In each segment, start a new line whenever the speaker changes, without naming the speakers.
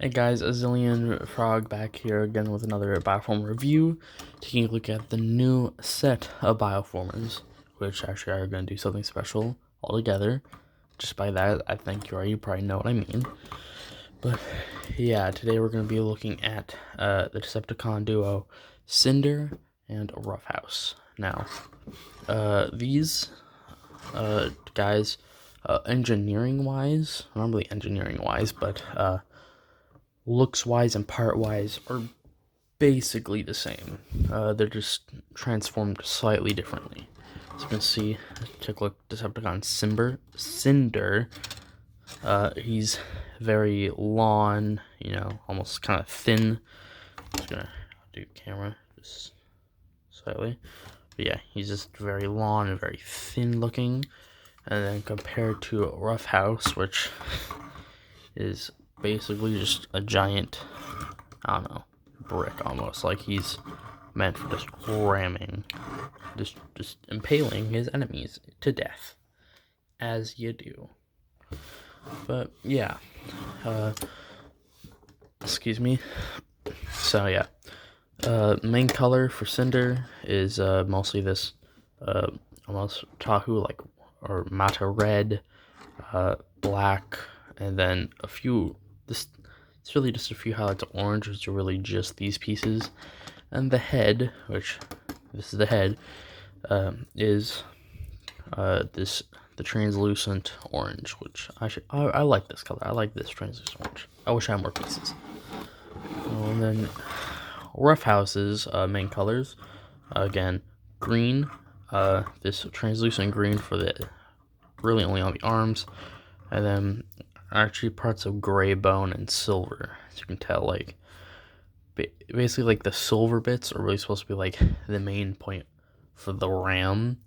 Hey guys, Azillion Frog back here again with another Bioformer review, taking a look at the new set of Bioformers, which actually are going to do something special altogether. Just by that, I think you already probably know what I mean. But yeah, today we're going to be looking at the Decepticon duo Cinder and Roughhouse. Now, these guys, engineering-wise, not really engineering-wise, but looks-wise and part-wise are basically the same. They're just transformed slightly differently. As you can see, take a look, Decepticon Cinder. He's very long, almost kind of thin. Just gonna do camera just slightly. But yeah, he's just very long and very thin looking. And then compared to Roughhouse, which is basically just a giant, I don't know, brick almost. Like he's meant for just ramming, just impaling his enemies to death, as you do. But yeah, excuse me. So yeah, main color for Cinder is mostly this almost Tahu like or Mata red, black, and then a few. It's really just a few highlights of orange, which are really just these pieces. And the head, which this is the head, is the translucent orange, which I like this color. I like this translucent orange. I wish I had more pieces. And then Roughhouse's main colors, again, green. This translucent green for the really only on the arms, and then actually parts of gray bone and silver. As you can tell, like basically like the silver bits are really supposed to be like the main point for the ram,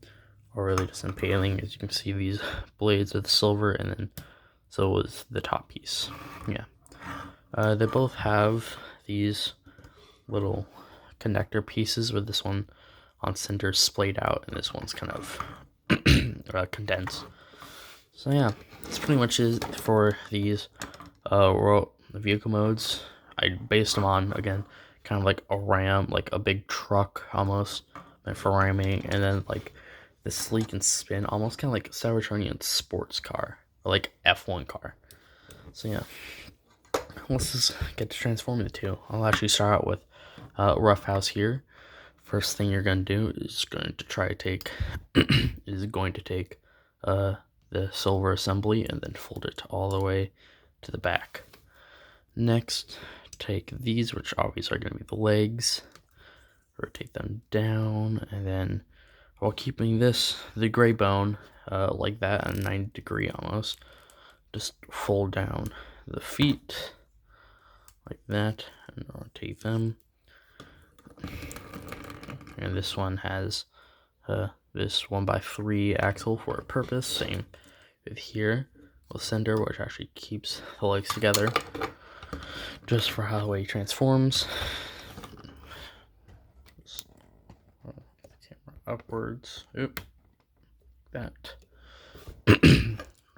or really just impaling. As you can see, these blades are the silver, and then so was the top piece. Yeah, they both have these little connector pieces, with this one on Cinder splayed out, and this one's kind of condensed. So yeah, that's pretty much it for these vehicle modes. I based them on, again, kind of like a ram, like a big truck almost, meant for ramming, and then like the sleek and spin, almost kind of like a Cybertronian sports car, or like F1 car. So yeah, let's just get to transforming the two. I'll actually start out with Roughhouse here. First thing you're going to do is going to try to take the silver assembly and then fold it all the way to the back. Next, take these, which obviously are going to be the legs, rotate them down, and then while keeping the gray bone, like that at a 90-degree almost, just fold down the feet like that and rotate them. And this one has this 1x3 axle for a purpose. Same with here with Cinder, which actually keeps the legs together just for how the way he transforms. Camera upwards. Oop. That.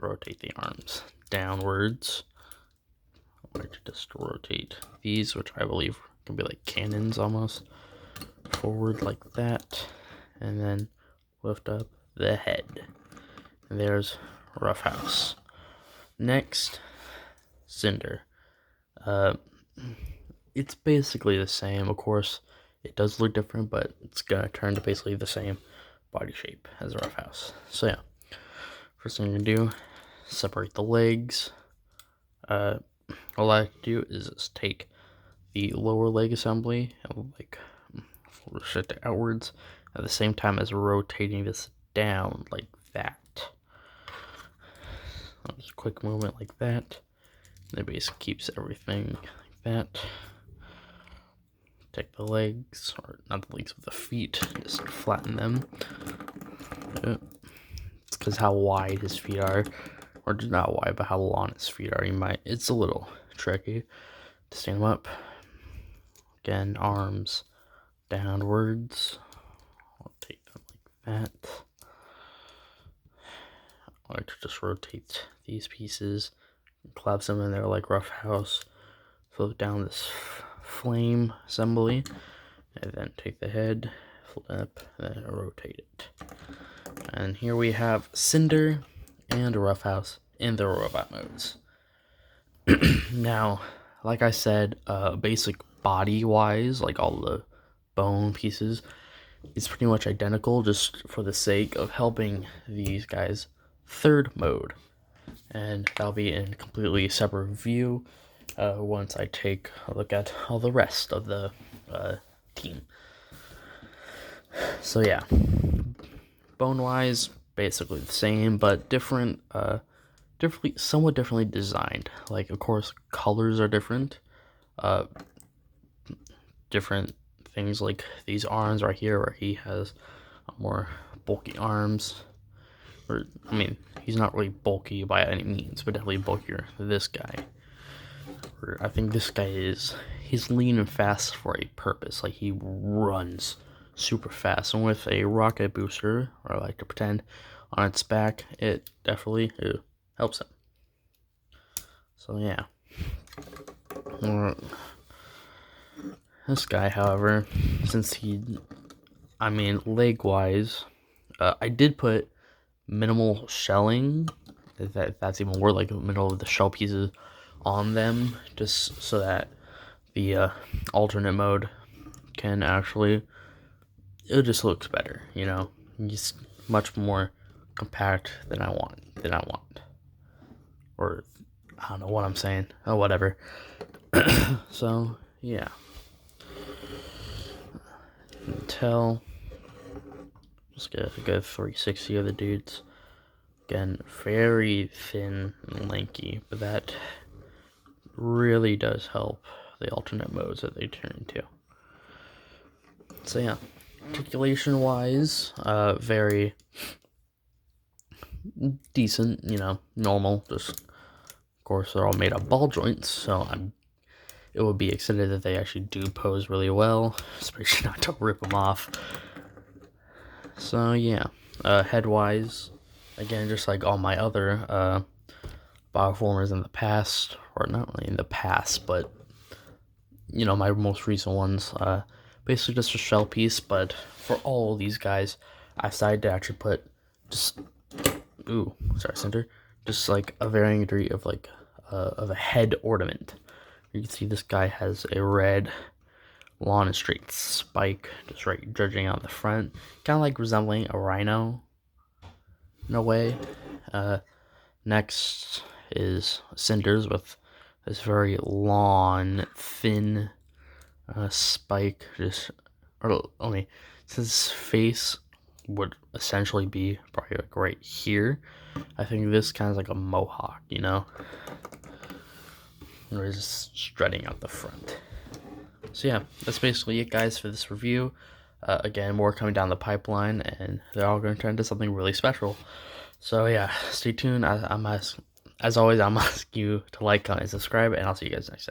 Rotate the arms downwards. I'm going to just rotate these, which I believe can be like cannons almost, forward like that, and then lift up the head. And there's Roughhouse. Next, Cinder. It's basically the same. Of course, it does look different, but it's gonna turn to basically the same body shape as Roughhouse. So yeah, first thing you're gonna do, separate the legs. All I have to do is just take the lower leg assembly and like shift it outwards at the same time as rotating this down like that. Just a quick movement like that. And it basically keeps everything like that. Take the legs, or not the legs, but the feet, just flatten them. It's because how wide his feet are, or just not wide, but how long his feet are. It's a little tricky to stand them up. Again, arms downwards. I'll take them like that. I like to just rotate these pieces, collapse them in there like Roughhouse, flip down this flame assembly, and then take the head, flip, and then rotate it. And here we have Cinder and Roughhouse in the robot modes. Now, like I said, basic body-wise, like all the bone pieces, it's pretty much identical, just for the sake of helping these guys third mode. And that'll be in completely separate view once I take a look at all the rest of the team. So yeah, bone-wise, basically the same, but different, somewhat differently designed. Like, of course, colors are different. Different things like these arms right here, where he has more bulky arms. Or, I mean, he's not really bulky by any means, but definitely bulkier than this guy. Or I think this guy he's lean and fast for a purpose. Like, he runs super fast, and with a rocket booster, or I like to pretend, on its back, it definitely helps him. So yeah. This guy, however, since leg-wise, I did put minimal shelling, if that's even more like middle of the shell pieces on them, just so that the alternate mode can actually, it just looks better, you know. It's much more compact than I want, or I don't know what I'm saying. Oh, whatever. So yeah, until just get a good 360 of the dudes. Again, very thin and lanky, but that really does help the alternate modes that they turn into. So yeah, articulation wise, very decent, you know, normal. Just, of course, they're all made of ball joints, so it would be excited that they actually do pose really well, especially not to rip them off. So yeah, head wise, again, just like all my other Bioformers in the past, or not really in the past, but you know, my most recent ones, basically just a shell piece. But for all these guys, I decided to actually put just, Cinder, just like a varying degree of like of a head ornament. You can see this guy has a red, long and straight spike just right judging out the front, kind of like resembling a rhino in a way. Next is Cinder's with this very long, thin spike, only since his face would essentially be probably like right here. I think this kind of like a mohawk, you know, or just strutting out the front. So yeah, that's basically it, guys, for this review. Again, more coming down the pipeline, and they're all going to turn into something really special. So yeah, stay tuned. As always, I'm asking you to like, comment, and subscribe, and I'll see you guys next time.